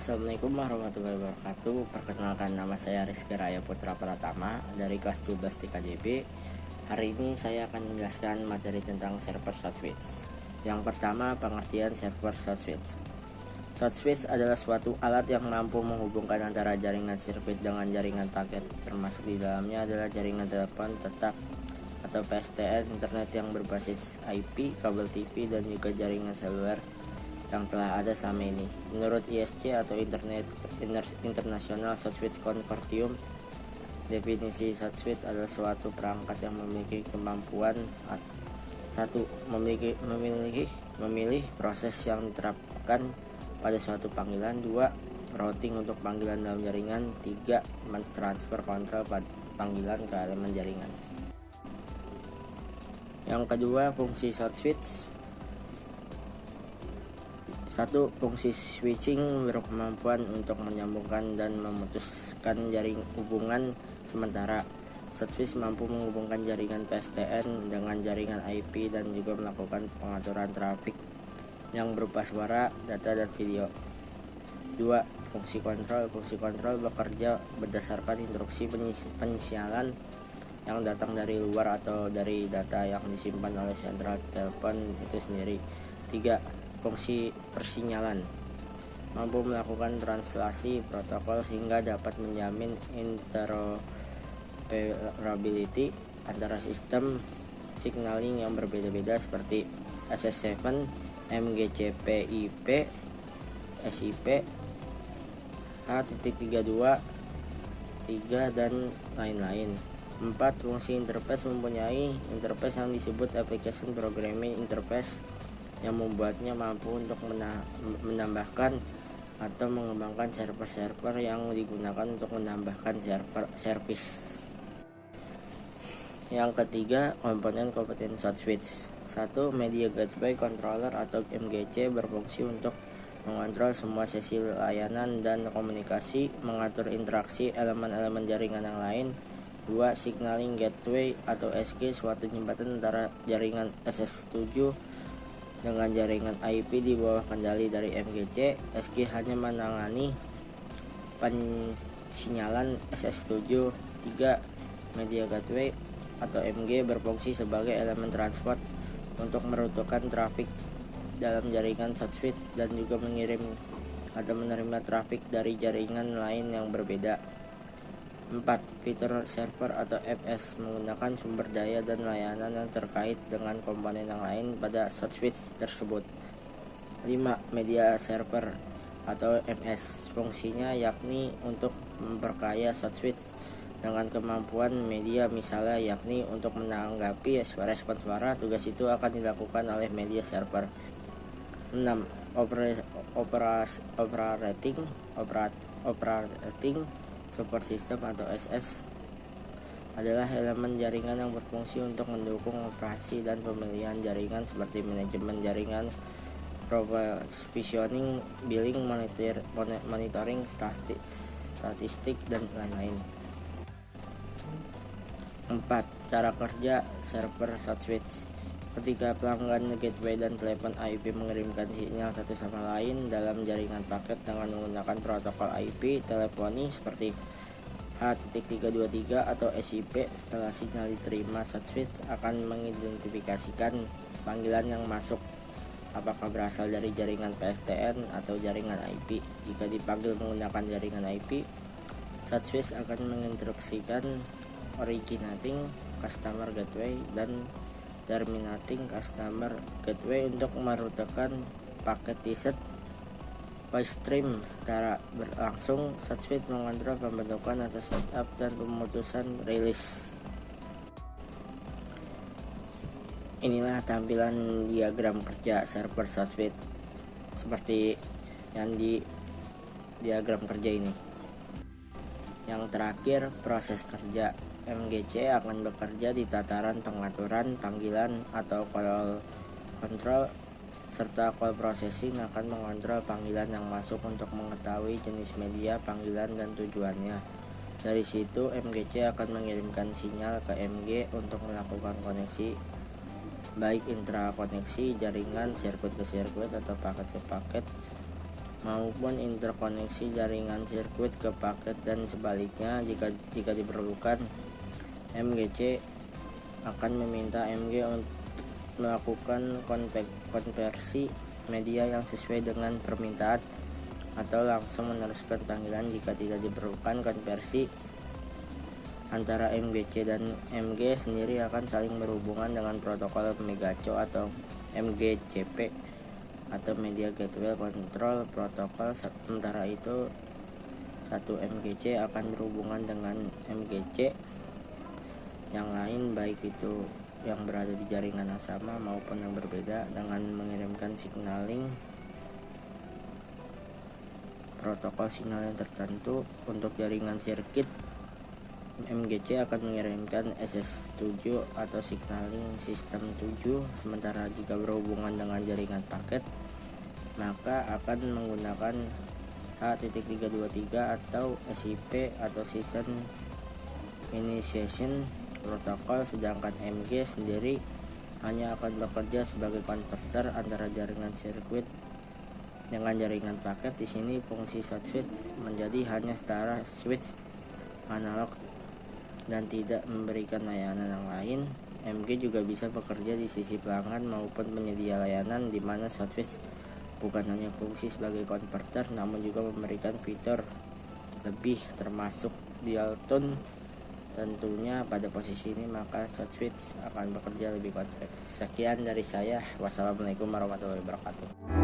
Assalamualaikum warahmatullahi wabarakatuh. Perkenalkan, nama saya Rizky Raya Putra Pratama dari kelas 12 TKJB. Hari ini saya akan menjelaskan materi tentang server short switch. Yang pertama, pengertian server short switch. Short switch adalah suatu alat yang mampu menghubungkan antara jaringan sirkuit dengan jaringan paket, termasuk di dalamnya adalah jaringan telepon tetap atau PSTN, internet yang berbasis IP, kabel TV, dan juga jaringan seluler yang telah ada selama ini. Menurut ISC atau International Short Switch Consortium, definisi short switch adalah suatu perangkat yang memiliki kemampuan memilih proses yang diterapkan pada suatu panggilan, 2 routing untuk panggilan dalam jaringan, 3 mentransfer kontrol panggilan ke elemen jaringan. Yang kedua, fungsi short switch. 1. Fungsi switching berkemampuan untuk menyambungkan dan memutuskan jaring hubungan sementara. Short switch mampu menghubungkan jaringan PSTN dengan jaringan IP dan juga melakukan pengaturan trafik yang berupa suara, data, dan video. 2. Fungsi kontrol. Fungsi kontrol bekerja berdasarkan instruksi penyialan yang datang dari luar atau dari data yang disimpan oleh sentral telepon itu sendiri. 3. Fungsi persinyalan, mampu melakukan translasi protokol sehingga dapat menjamin interoperability antara sistem signaling yang berbeda-beda seperti SS7, MGCP/IP, SIP, H.32, 3, dan lain-lain. 4. Fungsi interface mempunyai interface yang disebut application programming interface yang membuatnya mampu untuk menambahkan atau mengembangkan server-server yang digunakan untuk menambahkan service. Yang ketiga, komponen short switch. 1. Media Gateway Controller atau MGC berfungsi untuk mengontrol semua sesi layanan dan komunikasi, mengatur interaksi elemen-elemen jaringan yang lain. 2. Signaling Gateway atau SG, suatu jembatan antara jaringan SS7 dengan jaringan IP di bawah kendali dari MGC. SG hanya menangani pensinyalan SS7. 3. Media Gateway atau MG berfungsi sebagai elemen transport untuk merutukan trafik dalam jaringan short switch dan juga mengirim atau menerima trafik dari jaringan lain yang berbeda. 4. Fitur server atau FS menggunakan sumber daya dan layanan yang terkait dengan komponen yang lain pada short switch tersebut. 5. Media server atau MS, fungsinya yakni untuk memperkaya short switch dengan kemampuan media, misalnya yakni untuk menanggapi respon suara. Tugas itu akan dilakukan oleh media server. 6. Operating Support System atau SS adalah elemen jaringan yang berfungsi untuk mendukung operasi dan pemilihan jaringan seperti manajemen jaringan, provisioning, billing, monitoring, statistik, dan lain-lain. 4. Cara kerja server short switch. Ketika pelanggan gateway dan telepon IP mengirimkan sinyal satu sama lain dalam jaringan paket dengan menggunakan protokol IP teleponi seperti H.323 atau SIP, setelah sinyal diterima, short switch akan mengidentifikasikan panggilan yang masuk, apakah berasal dari jaringan PSTN atau jaringan IP. Jika dipanggil menggunakan jaringan IP, short switch akan menginstruksikan originating customer gateway dan terminating customer gateway untuk merutekan paket TCP voice stream secara berlangsung. Short switch mengontrol pembentukan atau setup dan pemutusan rilis. Inilah tampilan diagram kerja server short switch seperti yang di diagram kerja ini. Yang terakhir, proses kerja. MGC akan bekerja di tataran pengaturan panggilan atau call control, serta call processing akan mengontrol panggilan yang masuk untuk mengetahui jenis media panggilan dan tujuannya. Dari situ MGC akan mengirimkan sinyal ke MG untuk melakukan koneksi, baik intrakoneksi jaringan, sirkuit ke sirkuit, atau paket ke paket maupun interkoneksi jaringan sirkuit ke paket dan sebaliknya jika diperlukan. MGC akan meminta MG untuk melakukan konversi media yang sesuai dengan permintaan atau langsung meneruskan panggilan jika tidak diperlukan konversi. Antara MGC dan MG sendiri akan saling berhubungan dengan protokol MegaCO atau MGCP atau Media Gateway Control Protocol. Sementara itu, satu MGC akan berhubungan dengan MGC yang lain, baik itu yang berada di jaringan yang sama maupun yang berbeda, dengan mengirimkan signaling protokol sinyal yang tertentu. Untuk jaringan sirkuit, MGC akan mengirimkan SS7 atau signaling sistem 7, sementara jika berhubungan dengan jaringan paket maka akan menggunakan H.323 atau SIP atau Session Initiation Protocol, sedangkan MG sendiri hanya akan bekerja sebagai konverter antara jaringan sirkuit dengan jaringan paket. Di sini fungsi short switch menjadi hanya setara switch analog dan tidak memberikan layanan yang lain. MG juga bisa bekerja di sisi pelanggan maupun penyedia layanan, di mana short switch bukan hanya fungsi sebagai konverter namun juga memberikan fitur lebih termasuk dual tone. Tentunya pada posisi ini maka short switch akan bekerja lebih kompleks. Sekian dari saya. Wassalamualaikum warahmatullahi wabarakatuh.